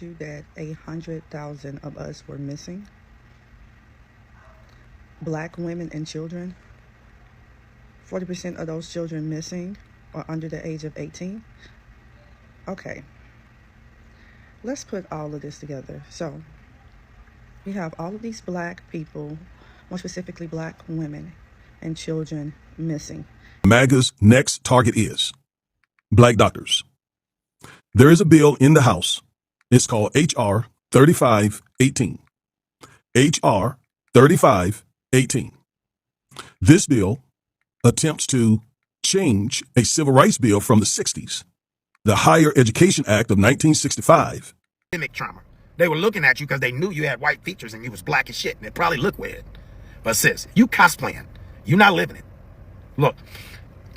That 100,000 of us were missing. Black women and children. 40% of those children missing are under the age of 18. Okay, let's put all of this together. So we have all of these black people, more specifically black women and children missing. MAGA's next target is black doctors. There is a bill in the House. It's called H.R. 3518. H.R. 3518. This bill attempts to change a civil rights bill from the 60s, the Higher Education Act of 1965. Systemic trauma. They were looking at you because they knew you had white features and you was black as shit, and it probably looked weird. But sis, you cosplaying. You not living it. Look,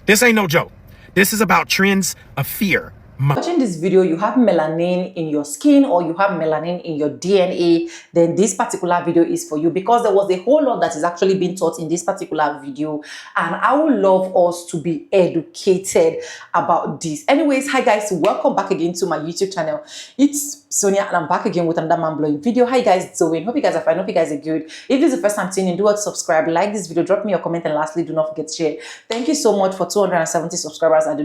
this ain't no joke. This is about trends of fear. Watching this video, you have melanin in your skin or you have melanin in your DNA, then this particular video is for you, because there was a whole lot that is actually being taught in this particular video, and I would love us to be educated about this. Anyways, hi guys, welcome back again to my YouTube channel. It's Sonia and I'm back again with another mind-blowing video. How you guys doing? Hope you guys are fine. Hope you guys are good. If this is the first time tuning in, do what, subscribe, like this video, drop me your comment, and lastly, do not forget to share. Thank you so much for 270 subscribers. I do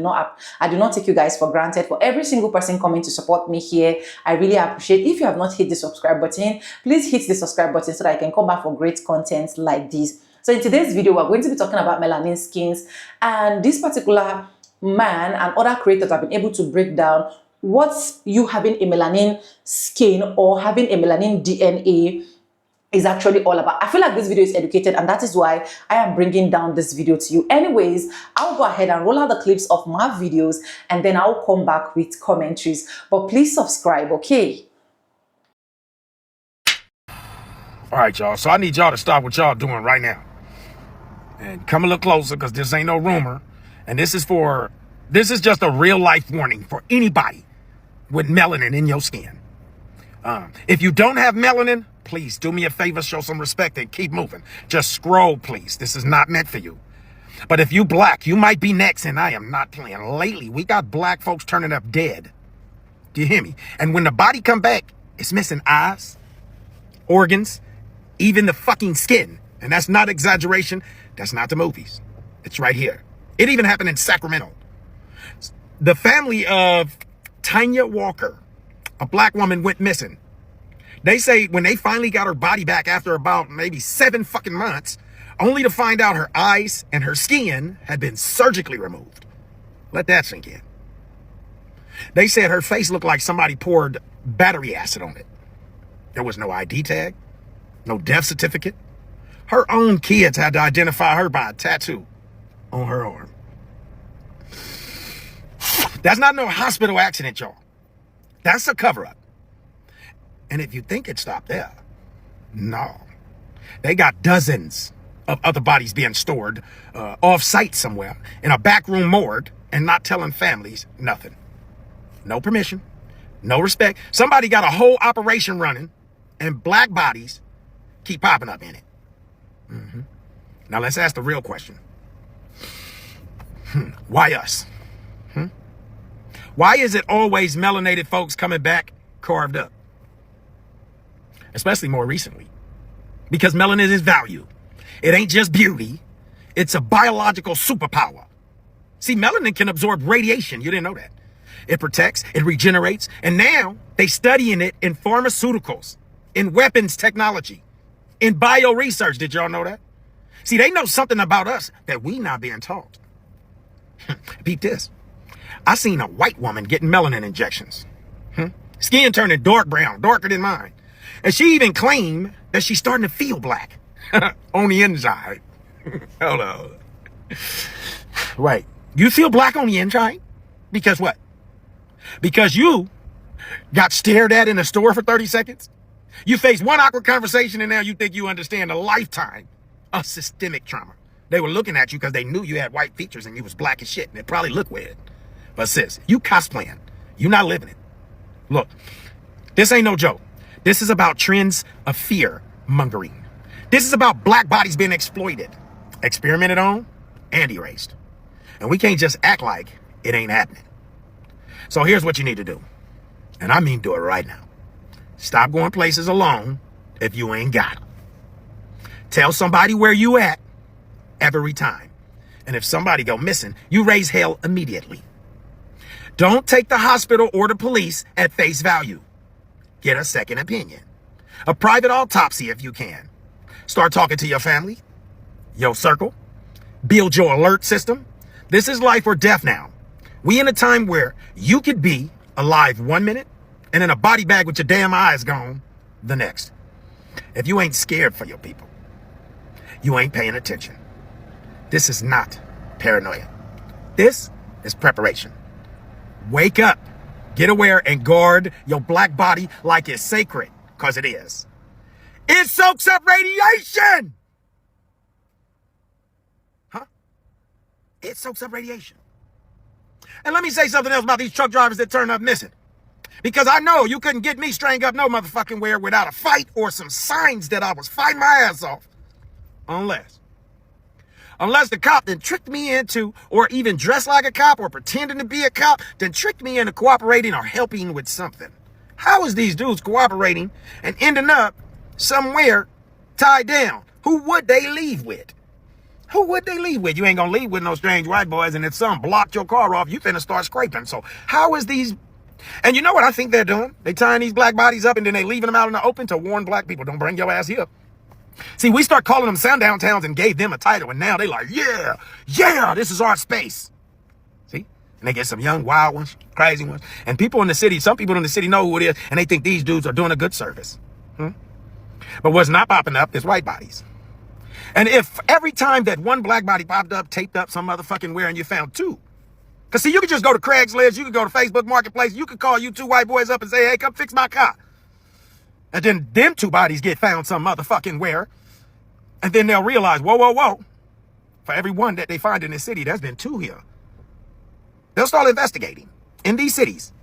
not take you guys for granted. For every single person coming to support me here, I really appreciate. If you have not hit the subscribe button, please hit the subscribe button so that I can come back for great content like this. So in today's video, we're going to be talking about melanin skins, and this particular man and other creators have been able to break down what you having a melanin skin or having a melanin DNA is actually all about. I feel like this video is educated, and that is why I am bringing down this video to you. Anyways, I'll go ahead and roll out the clips of my videos, and then I'll come back with commentaries. But please subscribe, okay? All right, y'all. So I need y'all to stop what y'all doing right now. And come a little closer, because this ain't no rumor. And this is just a real life warning for anybody with melanin in your skin. If you don't have melanin, please do me a favor, show some respect and keep moving. Just scroll, please. This is not meant for you. But if you black, you might be next, and I am not playing. Lately, we got black folks turning up dead. Do you hear me? And when the body come back, it's missing eyes, organs, even the fucking skin. And that's not exaggeration. That's not the movies. It's right here. It even happened in Sacramento. The family of Tanya Walker, a black woman, went missing. They say when they finally got her body back after about maybe 7 fucking months, only to find out her eyes and her skin had been surgically removed. Let that sink in. They said her face looked like somebody poured battery acid on it. There was no ID tag, no death certificate. Her own kids had to identify her by a tattoo on her arm. That's not no hospital accident, y'all. That's a cover-up. And if you think it stopped there, no. They got dozens of other bodies being stored off-site somewhere in a backroom morgue and not telling families nothing. No permission, no respect. Somebody got a whole operation running and black bodies keep popping up in it. Now let's ask the real question. Why us? Why is it always melanated folks coming back carved up? Especially more recently. Because melanin is value. It ain't just beauty. It's a biological superpower. See, melanin can absorb radiation. You didn't know that. It protects, it regenerates, and now they studying it in pharmaceuticals, in weapons technology, in bio research. Did y'all know that? See, they know something about us that we not being taught. Beat this. I seen a white woman getting melanin injections. Skin turning dark brown, darker than mine. And she even claimed that she's starting to feel black on the inside. Hold on. Right. You feel black on the inside? Because what? Because you got stared at in a store for 30 seconds? You faced one awkward conversation and now you think you understand a lifetime of systemic trauma. They were looking at you because they knew you had white features and you was black as shit, and it probably looked weird. But sis, you cosplaying. You not living it. Look, this ain't no joke. This is about trends of fear mongering. This is about black bodies being exploited, experimented on, and erased. And we can't just act like it ain't happening. So here's what you need to do. And I mean do it right now. Stop going places alone if you ain't got them. Tell somebody where you at every time. And if somebody go missing, you raise hell immediately. Don't take the hospital or the police at face value. Get a second opinion. A private autopsy if you can. Start talking to your family, your circle. Build your alert system. This is life or death now. We in a time where you could be alive 1 minute and in a body bag with your damn eyes gone the next. If you ain't scared for your people, you ain't paying attention. This is not paranoia. This is preparation. Wake up, get aware, and guard your black body like it's sacred, because it is. It soaks up radiation. Huh? It soaks up radiation. And let me say something else about these truck drivers that turn up missing. Because I know you couldn't get me straightened up no motherfucking where without a fight or some signs that I was fighting my ass off. Unless the cop then tricked me into, or even dressed like a cop or pretending to be a cop, then tricked me into cooperating or helping with something. How is these dudes cooperating and ending up somewhere tied down? Who would they leave with? Who would they leave with? You ain't gonna leave with no strange white boys, and if some blocked your car off, you finna start scraping. So how is these... And you know what I think they're doing? They tying these black bodies up and then they leaving them out in the open to warn black people, don't bring your ass here. See, we start calling them sundown towns and gave them a title, and now they like, yeah, this is our space. See? And they get some young, wild ones, crazy ones. And people in the city, some people in the city know who it is, and they think these dudes are doing a good service. But what's not popping up is white bodies. And if every time that one black body popped up, taped up some motherfucking where, and you found two. Because see, you could just go to Craigslist, you could go to Facebook Marketplace, you could call you two white boys up and say, hey, come fix my car. And then them two bodies get found some motherfucking where. And then they'll realize, whoa. For every one that they find in this city, there's been two here. They'll start investigating in these cities.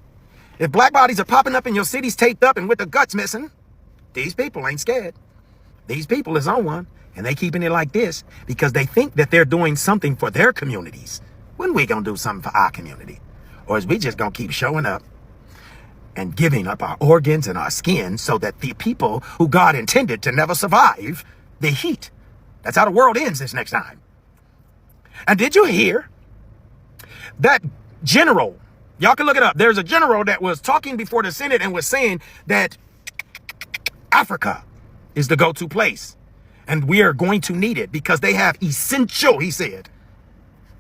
If black bodies are popping up in your cities taped up and with the guts missing, these people ain't scared. These people is on one, and they keeping it like this because they think that they're doing something for their communities. When we gonna do something for our community? Or is we just gonna keep showing up and giving up our organs and our skin so that the people who God intended to never survive the heat? That's how the world ends this next time. And did you hear that general? Y'all can look it up. There's a general that was talking before the Senate and was saying that Africa is the go-to place. And we are going to need it because they have essential, he said,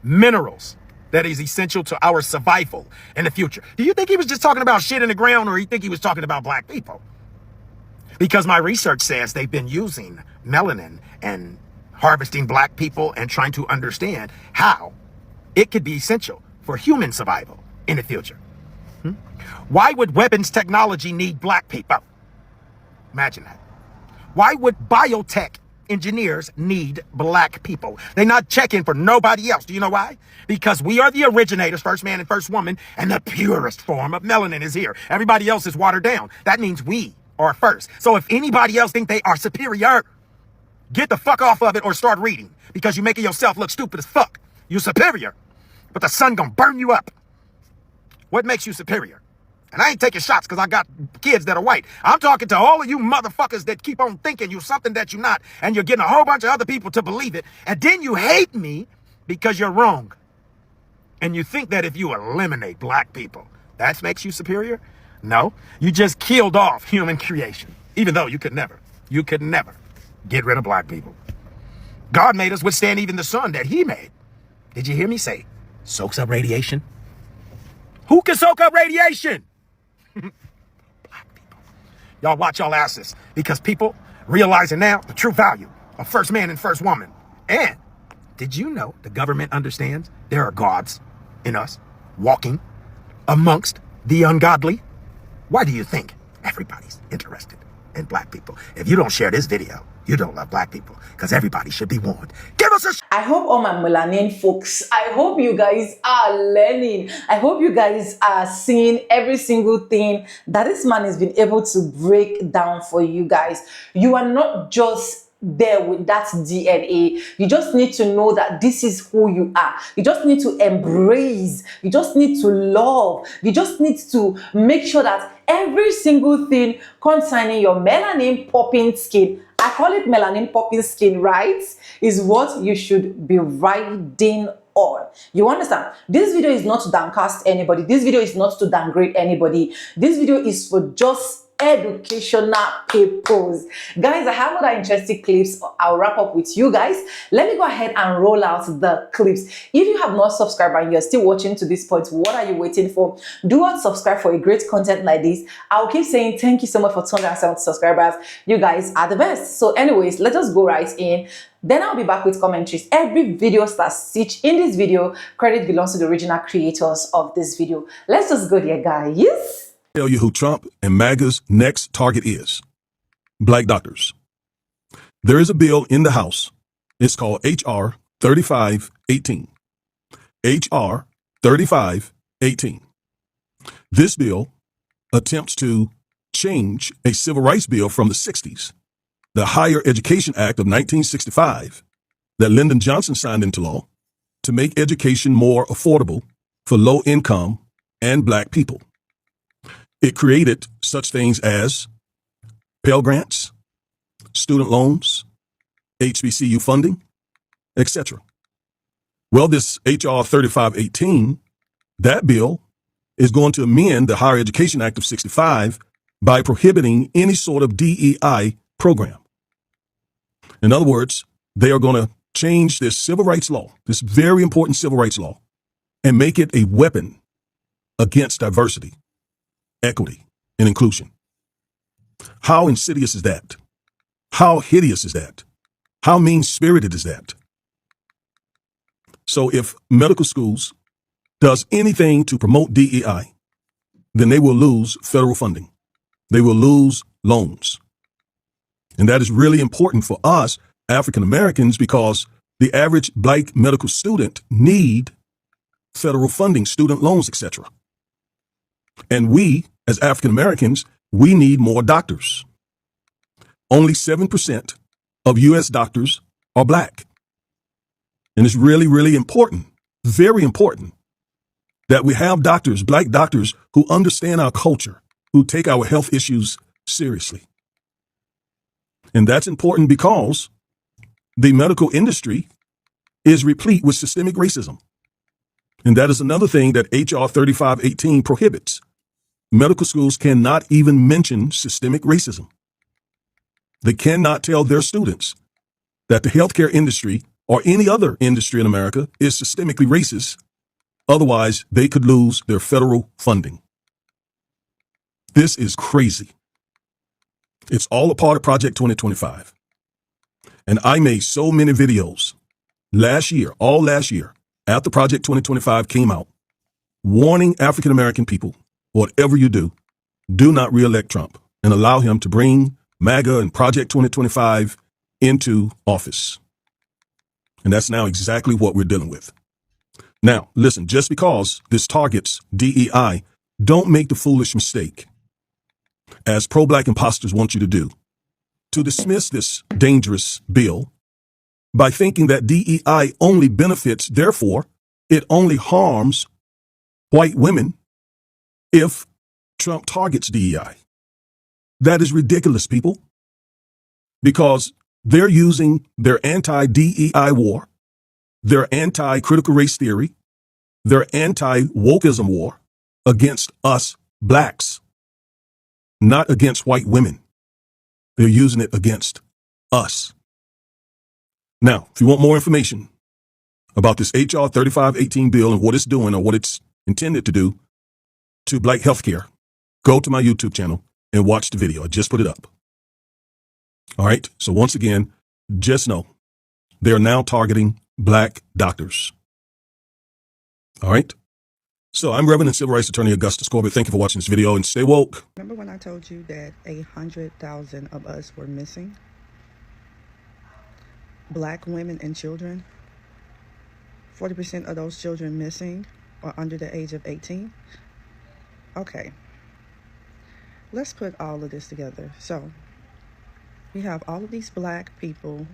minerals that is essential to our survival in the future. Do you think he was just talking about shit in the ground, or you think he was talking about black people? Because my research says they've been using melanin and harvesting black people and trying to understand how it could be essential for human survival in the future. Why would weapons technology need black people? Imagine that. Why would biotech engineers need black people? They're not checking for nobody else. Do you know why? Because we are the originators, first man and first woman, and the purest form of melanin is here. Everybody else is watered down. That means we are first. So if anybody else think they are superior, get the fuck off of it or start reading, because you're making yourself look stupid as fuck. You're superior, but the sun gonna burn you up. What makes you superior? And I ain't taking shots because I got kids that are white. I'm talking to all of you motherfuckers that keep on thinking you're something that you're not, and you're getting a whole bunch of other people to believe it. And then you hate me because you're wrong. And you think that if you eliminate black people, that makes you superior? No, you just killed off human creation. Even though you could never get rid of black people. God made us withstand even the sun that he made. Did you hear me say, soaks up radiation? Who can soak up radiation? Black people. Y'all watch y'all asses, because people realizing now the true value of first man and first woman. And did you know the government understands there are gods in us walking amongst the ungodly? Why do you think everybody's interested in black people? If you don't share this video, you don't love black people, because everybody should be warned. Give us a... I hope all my melanin folks, I hope you guys are learning. I hope you guys are seeing every single thing that this man has been able to break down for you guys. You are not just there with that DNA. You just need to know that this is who you are. You just need to embrace. You just need to love. You just need to make sure that every single thing concerning your melanin popping skin, I call it melanin popping skin, right, is what you should be riding on. You understand? This video is not to downcast anybody. This video is not to downgrade anybody. This video is for just educational purpose. Guys, I have other interesting clips. I'll wrap up with you guys. Let me go ahead and roll out the clips. If you have not subscribed and you're still watching to this point, what are you waiting for? Do not subscribe for a great content like this. I'll keep saying thank you so much for 270 subscribers. You guys are the best. So anyways, let us go right in. Then I'll be back with commentaries. Every video starts stitch in this video. Credit belongs to the original creators of this video. Let's just go there, guys. Tell you who Trump and MAGA's next target is. Black doctors. There is a bill in the House. It's called H.R. 3518. H.R. 3518. This bill attempts to change a civil rights bill from the 60s, the Higher Education Act of 1965, that Lyndon Johnson signed into law to make education more affordable for low-income and black people. It created such things as Pell Grants, student loans, HBCU funding, etc. Well, this H.R. 3518, that bill is going to amend the Higher Education Act of 65 by prohibiting any sort of DEI program. In other words, they are going to change this civil rights law, this very important civil rights law, and make it a weapon against diversity, equity, and inclusion. How insidious is that? How hideous is that? How mean-spirited is that? So if medical schools does anything to promote DEI, then they will lose federal funding. They will lose loans. And that is really important for us African Americans because the average black medical student need federal funding, student loans, etc. And we, as African Americans, we need more doctors. Only 7% of U.S. doctors are black. And it's really, really important, very important, that we have doctors, black doctors, who understand our culture, who take our health issues seriously. And that's important because the medical industry is replete with systemic racism. And that is another thing that H.R. 3518 prohibits. Medical schools cannot even mention systemic racism. They cannot tell their students that the healthcare industry or any other industry in America is systemically racist. Otherwise, they could lose their federal funding. This is crazy. It's all a part of Project 2025. And I made so many videos last year, all last year, after Project 2025 came out, warning African American people, whatever you do not re-elect Trump and allow him to bring MAGA and Project 2025 into office. And that's now exactly what we're dealing with. Now, listen, just because this targets DEI, don't make the foolish mistake, as pro-black imposters want you to do, to dismiss this dangerous bill by thinking that DEI only benefits, therefore, it only harms white women if Trump targets DEI. That is ridiculous, people, because they're using their anti-DEI war, their anti-critical race theory, their anti-wokeism war against us blacks, not against white women. They're using it against us. Now, if you want more information about this H.R. 3518 bill and what it's doing or what it's intended to do to black healthcare, go to my YouTube channel and watch the video. I just put it up. All right. So once again, just know they are now targeting black doctors. All right. So I'm Reverend and Civil Rights Attorney Augustus Corbett. Thank you for watching this video and stay woke. Remember when I told you that 100,000 of us were missing? Black women and children. 40% of those children missing are under the age of 18. Okay. Let's put all of this together. So We have all of these black people,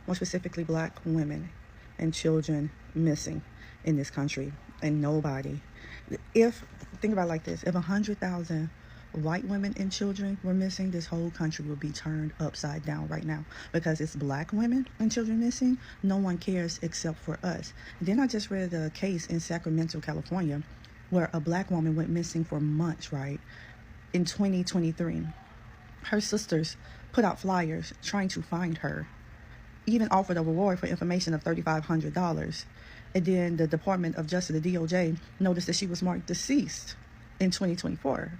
more specifically black women and children, missing in this country, and nobody. If think about it like this: if 100,000 white women and children were missing, this whole country would be turned upside down right now, because it's black women and children missing. No one cares except for us. Then I just read a case in Sacramento, California, where a black woman went missing for months, right, in 2023. Her sisters put out flyers trying to find her, even offered a reward for information of $3,500. And then the Department of Justice, the DOJ, noticed that she was marked deceased in 2024.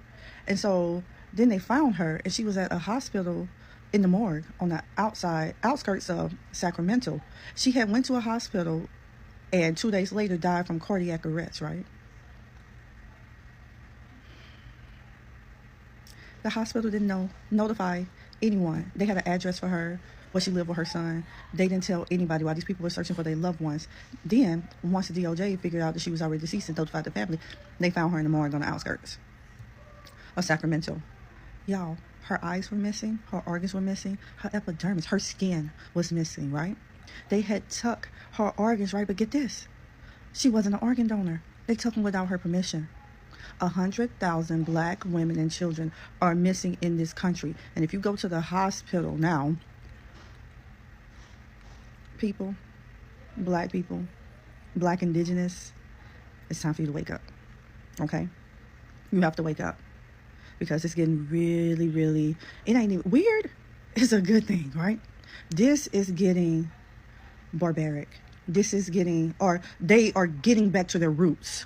And so then they found her, and she was at a hospital in the morgue on the outskirts of Sacramento. She had went to a hospital and 2 days later died from cardiac arrest, right? The hospital didn't notify anyone. They had an address for her, where she lived with her son. They didn't tell anybody while these people were searching for their loved ones. Then, once the DOJ figured out that she was already deceased and notified the family, they found her in the morgue on the outskirts of Sacramento. Y'all, her eyes were missing, her organs were missing, her epidermis, her skin was missing, right? They had took her organs, right? But get this, she wasn't an organ donor. They took them without her permission. 100,000 black women and children are missing in this country. And if you go to the hospital now, people, black indigenous, it's time for you to wake up. Okay? You have to wake up, because it's getting really, really, it ain't even weird. It's a good thing, right? This is getting barbaric. This is getting, or they are getting back to their roots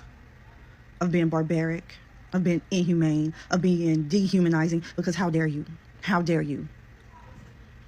of being barbaric, of being inhumane, of being dehumanizing, because how dare you? How dare you?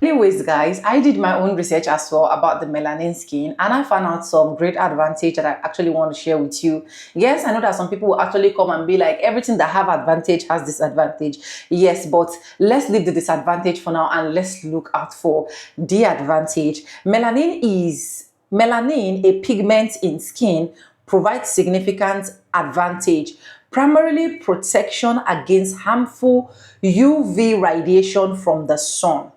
Anyways, guys, I did my own research as well about the melanin skin, and I found out some great advantage that I actually want to share with you. Yes, I know that some people will actually come and be like, everything that have advantage has disadvantage. Yes, but let's leave the disadvantage for now and let's look out for the advantage. Melanin, a pigment in skin, provides significant advantage, primarily protection against harmful UV radiation from the sun.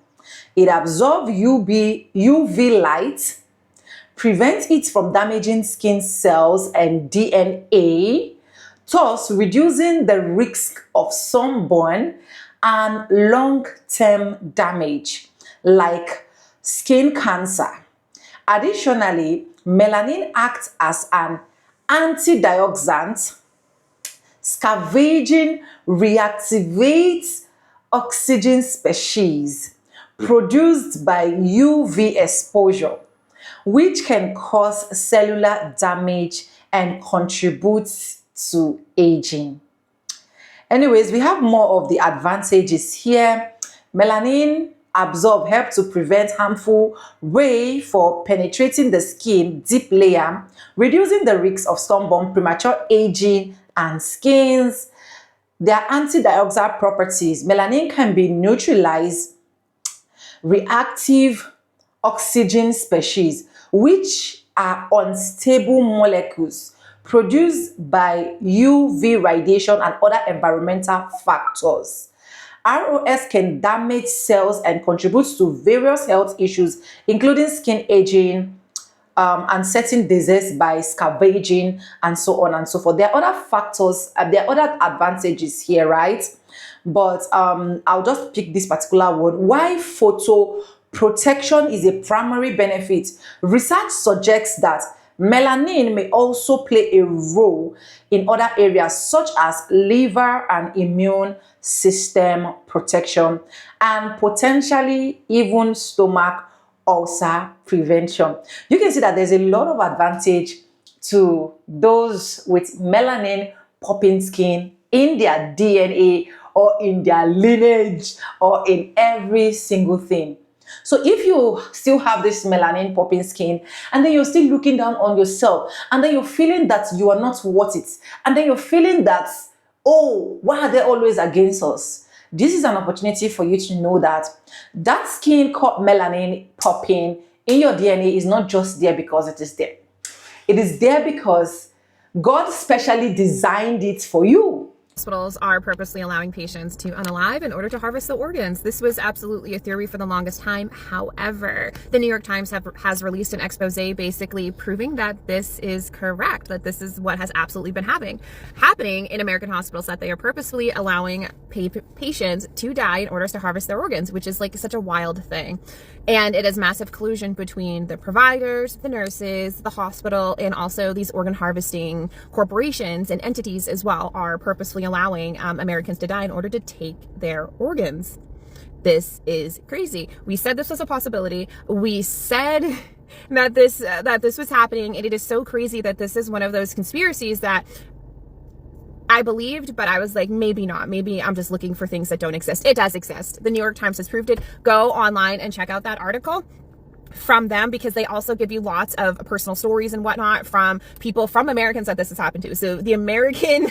It absorbs UV light, prevents it from damaging skin cells and DNA, thus reducing the risk of sunburn and long-term damage like skin cancer. Additionally, melanin acts as an antioxidant, scavenging reactivates oxygen species produced by UV exposure, which can cause cellular damage and contribute to aging. Anyways, we have more of the advantages here. Melanin absorb help to prevent harmful rays for penetrating the skin deep layer, reducing the risk of sunburn, premature aging, and skins. Their antioxidant properties. Melanin can be neutralized reactive oxygen species, which are unstable molecules produced by UV radiation and other environmental factors. ROS can damage cells and contribute to various health issues, including skin aging, and certain disease by scavenging, and so on and so forth. There are other factors, there are other advantages here, right? But I'll just pick this particular one. Why photo protection is a primary benefit. Research suggests that melanin may also play a role in other areas such as liver and immune system protection, and potentially even stomach ulcer prevention. You can see that there's a lot of advantage to those with melanin popping skin in their DNA or in their lineage or in every single thing. So if you still have this melanin popping skin, and then you're still looking down on yourself, and then you're feeling that you are not worth it, and then you're feeling that, oh, why are they always against us? This is an opportunity for you to know that that skin called melanin popping in your DNA is not just there because it is there. It is there because God specially designed it for you. Hospitals are purposely allowing patients to unalive in order to harvest the organs. This was absolutely a theory for the longest time. However, the New York Times has released an expose basically proving that this is correct, that this is what has absolutely been happening in American hospitals, that they are purposefully allowing patients to die in order to harvest their organs, which is like such a wild thing. And it is massive collusion between the providers, the nurses, the hospital, and also these organ harvesting corporations and entities as well are purposefully allowing Americans to die in order to take their organs. This is crazy. We said this was a possibility. We said that this was happening, and it is so crazy that this is one of those conspiracies that I believed, but I was like, maybe not. Maybe I'm just looking for things that don't exist. It does exist. The New York Times has proved it. Go online and check out that article from them, because they also give you lots of personal stories and whatnot from people, from Americans that this has happened to. So the American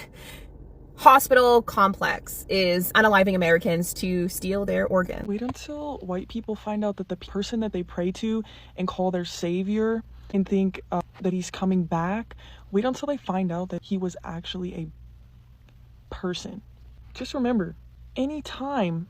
hospital complex is unaliving Americans to steal their organs. Wait until white people find out that the person that they pray to and call their savior and think that he's coming back. Wait until they find out that he was actually a person. Just remember, anytime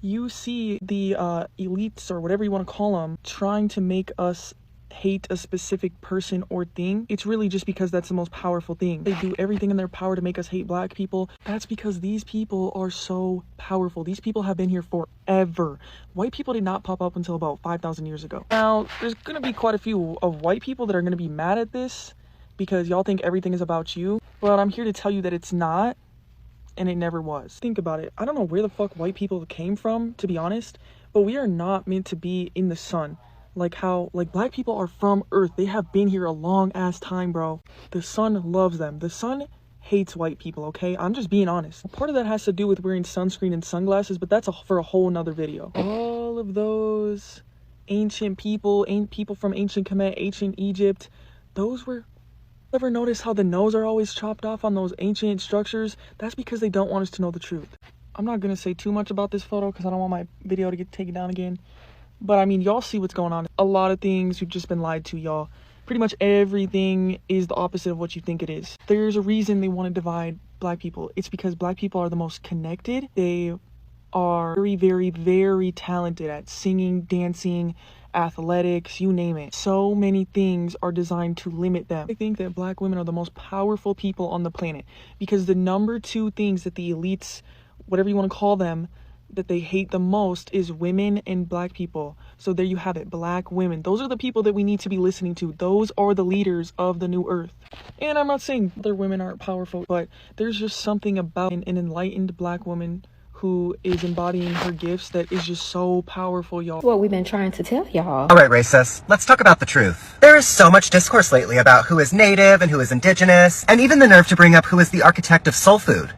you see the elites, or whatever you want to call them, trying to make us hate a specific person or thing, it's really just because that's the most powerful thing. They do everything in their power to make us hate black people. That's because these people are so powerful. These people have been here forever. White people did not pop up until about 5,000 years ago. Now, there's going to be quite a few of white people that are going to be mad at this because y'all think everything is about you. But I'm here to tell you that it's not. And it never was. Think about it. I don't know where the fuck white people came from, to be honest, but we are not meant to be in the sun. Like how, like, black people are from Earth. They have been here a long ass time, bro. The sun loves them. The sun hates white people, okay? I'm just being honest. Part of that has to do with wearing sunscreen and sunglasses, but that's for a whole nother video. All of those ancient people from ancient Kemet, ancient Egypt, those were... Ever notice how the nose are always chopped off on those ancient structures? That's because they don't want us to know the truth. I'm not going to say too much about this photo because I don't want my video to get taken down again. But I mean, y'all see what's going on. A lot of things you've just been lied to, y'all. Pretty much everything is the opposite of what you think it is. There's a reason they want to divide black people. It's because black people are the most connected. They are very, very, very talented at singing, dancing, athletics, you name it. So many things are designed to limit them. I think that black women are the most powerful people on the planet because the number two things that the elites, whatever you want to call them, that they hate the most is women and black people. So there you have it, black women. Those are the people that we need to be listening to. Those are the leaders of the new earth. And I'm not saying other women aren't powerful, but there's just something about an enlightened black woman who is embodying her gifts that is just so powerful, y'all. What we've been trying to tell y'all. All right, racists, let's talk about the truth. There is so much discourse lately about who is native and who is indigenous, and even the nerve to bring up who is the architect of soul food.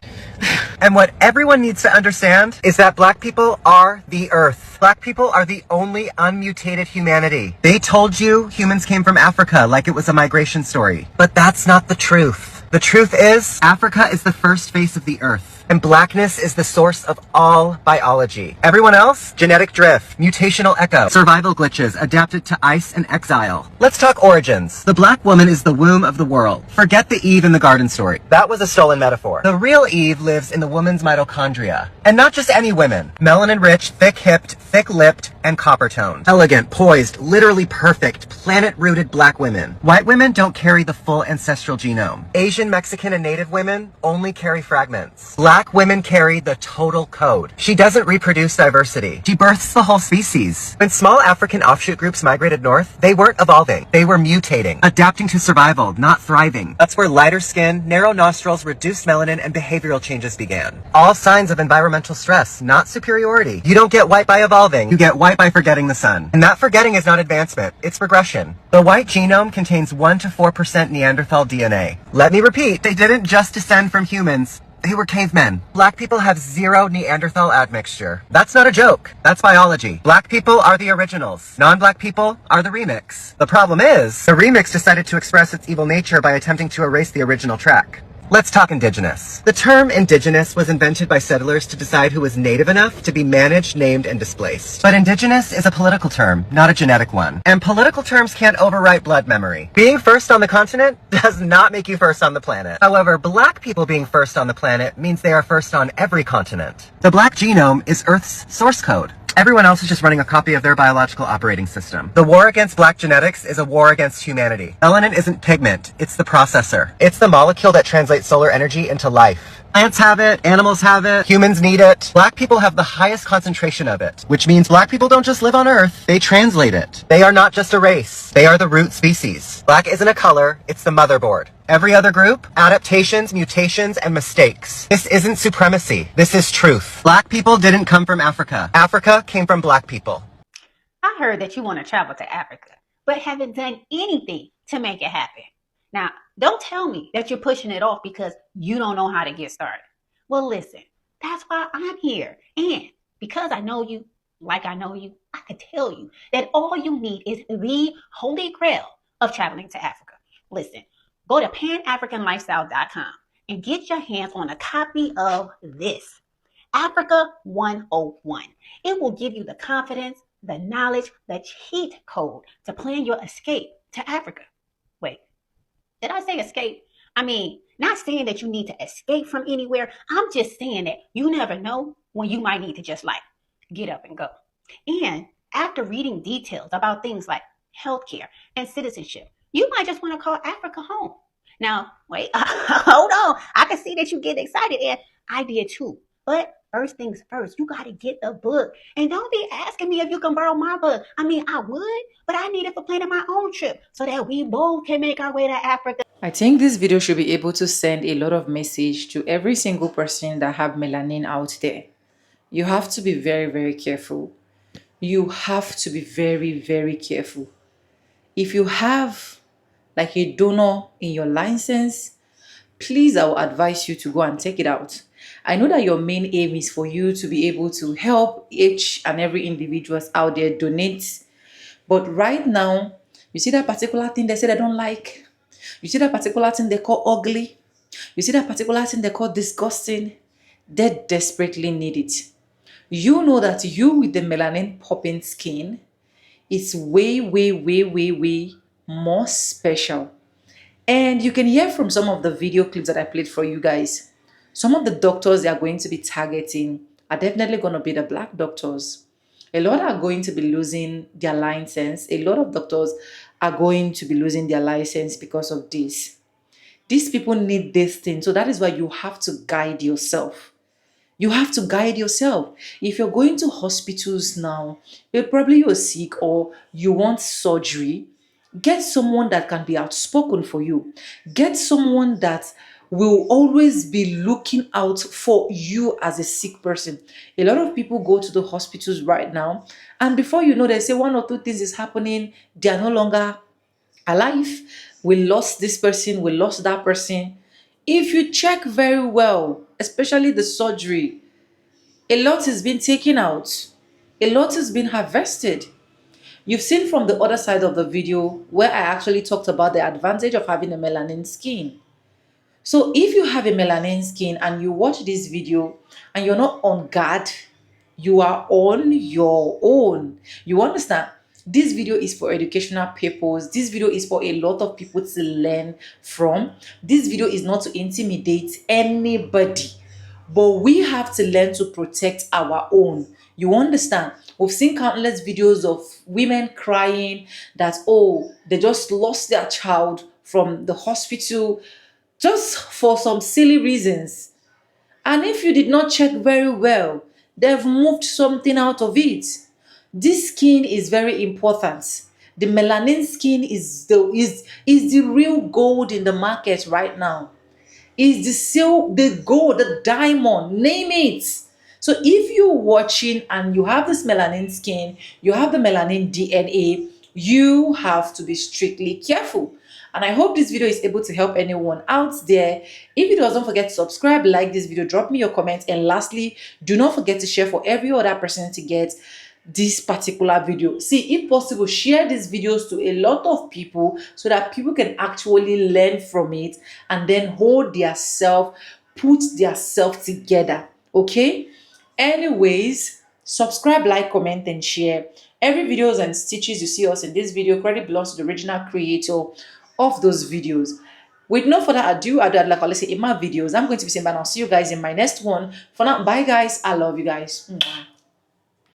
And what everyone needs to understand is that black people are the earth. Black people are the only unmutated humanity. They told you humans came from Africa like it was a migration story, but that's not the truth. The truth is, Africa is the first face of the earth. And blackness is the source of all biology. Everyone else? Genetic drift, mutational echo, survival glitches adapted to ice and exile. Let's talk origins. The black woman is the womb of the world. Forget the Eve in the garden story. That was a stolen metaphor. The real Eve lives in the woman's mitochondria. And not just any women. Melanin-rich, thick-hipped, thick-lipped, and copper-toned. Elegant, poised, literally perfect, planet-rooted black women. White women don't carry the full ancestral genome. Asian, Mexican, and Native women only carry fragments. Black women carry the total code. She doesn't reproduce diversity. She births the whole species. When small African offshoot groups migrated north, they weren't evolving. They were mutating, adapting to survival, not thriving. That's where lighter skin, narrow nostrils, reduced melanin, and behavioral changes began. All signs of environmental stress, not superiority. You don't get white by evolving. You get white by forgetting the sun. And that forgetting is not advancement. It's regression. The white genome contains 1 to 4% Neanderthal DNA. Let me repeat, they didn't just descend from humans. They were cavemen. Black people have 0 Neanderthal admixture. That's not a joke. That's biology. Black people are the originals. Non-black people are the remix. The problem is, the remix decided to express its evil nature by attempting to erase the original track. Let's talk indigenous. The term indigenous was invented by settlers to decide who was native enough to be managed, named, and displaced. But indigenous is a political term, not a genetic one. And political terms can't overwrite blood memory. Being first on the continent does not make you first on the planet. However, black people being first on the planet means they are first on every continent. The black genome is Earth's source code. Everyone else is just running a copy of their biological operating system. The war against black genetics is a war against humanity. Melanin isn't pigment, it's the processor. It's the molecule that translates solar energy into life. Plants have it, animals have it, humans need it. Black people have the highest concentration of it, which means black people don't just live on Earth, they translate it. They are not just a race, they are the root species. Black isn't a color, it's the motherboard. Every other group, adaptations, mutations, and mistakes. This isn't supremacy, this is truth. Black people didn't come from Africa. Africa came from black people. I heard that you want to travel to Africa, but haven't done anything to make it happen. Now, don't tell me that you're pushing it off because you don't know how to get started. Well, listen, that's why I'm here. And because I know you, like I know you, I could tell you that all you need is the holy grail of traveling to Africa. Listen, go to panafricanlifestyle.com and get your hands on a copy of this, Africa 101. It will give you the confidence, the knowledge, the cheat code to plan your escape to Africa. Wait, did I say escape? I mean, not saying that you need to escape from anywhere. I'm just saying that you never know when you might need to just like get up and go. And after reading details about things like healthcare and citizenship, you might just want to call Africa home. Now, wait, hold on. I can see that you get excited, and I did too. But first things first, you got to get the book. And don't be asking me if you can borrow my book. I mean, I would, but I need it for planning my own trip so that we both can make our way to Africa. I think this video should be able to send a lot of message to every single person that have melanin out there. You have to be very, very careful. You have to be very, very careful. If you have like a donor in your license, please, I will advise you to go and take it out. I know that your main aim is for you to be able to help each and every individuals out there donate. But right now, you see that particular thing they say they don't like. You see that particular thing they call ugly. You see that particular thing they call disgusting. They desperately need it. You know that you with the melanin popping skin is way, way, way, way, way more special. And you can hear from some of the video clips that I played for you guys. Some of the doctors they are going to be targeting are definitely going to be the black doctors. A lot are going to be losing their license. A lot of doctors are going to be losing their license because of this. These people need this thing. So that is why you have to guide yourself. You have to guide yourself. If you're going to hospitals now, probably you're sick or you want surgery, get someone that can be outspoken for you. Get someone that will always be looking out for you as a sick person. A lot of people go to the hospitals right now, and before you know, they say one or two things is happening. They are no longer alive. We lost this person, we lost that person. If you check very well, especially the surgery, a lot has been taken out. A lot has been harvested. You've seen from the other side of the video where I actually talked about the advantage of having a melanin skin. So if you have a melanin skin and you watch this video and you're not on guard, you are on your own. You understand? This video is for educational purpose. This video is for a lot of people to learn from. This video is not to intimidate anybody. But we have to learn to protect our own. You understand? We've seen countless videos of women crying that, oh, they just lost their child from the hospital just for some silly reasons. And if you did not check very well, they've moved something out of it. This skin is very important. The melanin skin is the real gold in the market right now. Is the silk, the gold, the diamond, name it. So if you're watching and you have this melanin skin, you have the melanin DNA, you have to be strictly careful. And I hope this video is able to help anyone out there. If it does, don't forget to subscribe, like this video, drop me your comments, and lastly, do not forget to share for every other person to get this particular video. See, if possible, share these videos to a lot of people so that people can actually learn from it and then hold their self, put their self together. Okay? Anyways, subscribe, like, comment, and share. Every videos and stitches you see us in this video, credit belongs to the original creator of those videos. With no further ado, like I say in my videos, I'm going to be saying bye now. See you guys in my next one. For now, bye guys. I love you guys. Mwah.